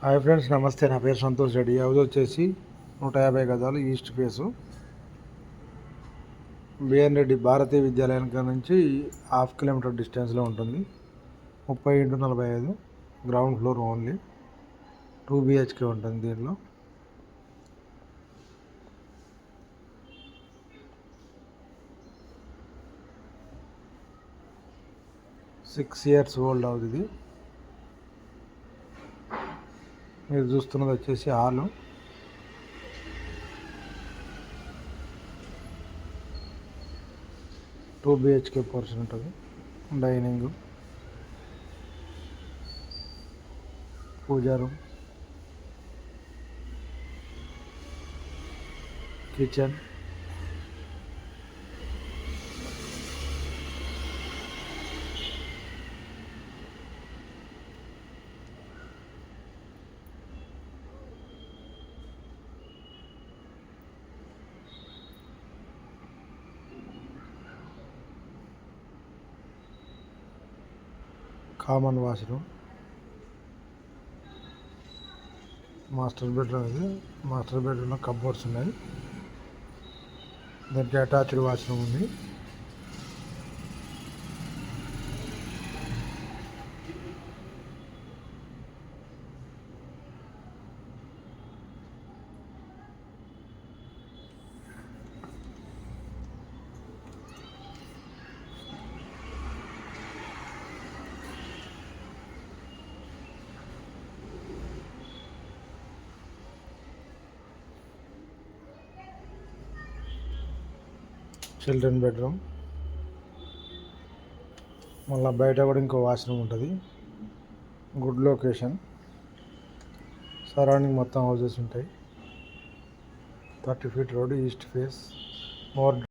Hi friends, నమస్తే. నా పేరు సంతోష్ రెడ్డి. హౌస్ వచ్చేసి 150 గజాలు, ఈస్ట్ ఫేసు, బిఎన్ రెడ్డి భారతీయ విద్యాలయం నుంచి 1/2 కిలోమీటర్ డిస్టెన్స్లో ఉంటుంది. 30x45, ground floor only, 2 BHK ఉంటుంది. దీనిలో సిక్స్ ఇయర్స్ ఓల్డ్ హౌస్ ఇది. మీరు చూస్తున్నది వచ్చేసి హాలు. టూ BHK పోర్షన్ ఉంటుంది. Dining, puja room, kitchen, common washroom, master bedroom. ఇది మాస్టర్ బెడ్రూమ్లో కబోర్డ్స్ ఉన్నాయి. దానికి అటాచ్డ్ వాష్రూమ్ ఉంది. చిల్డ్రన్ బెడ్రూమ్, మళ్ళీ బయట కూడా ఇంకో వాష్రూమ్ ఉంటుంది. Good location. సరౌండింగ్ మొత్తం హౌసెస్ ఉంటాయి. 30 feet road, east face. More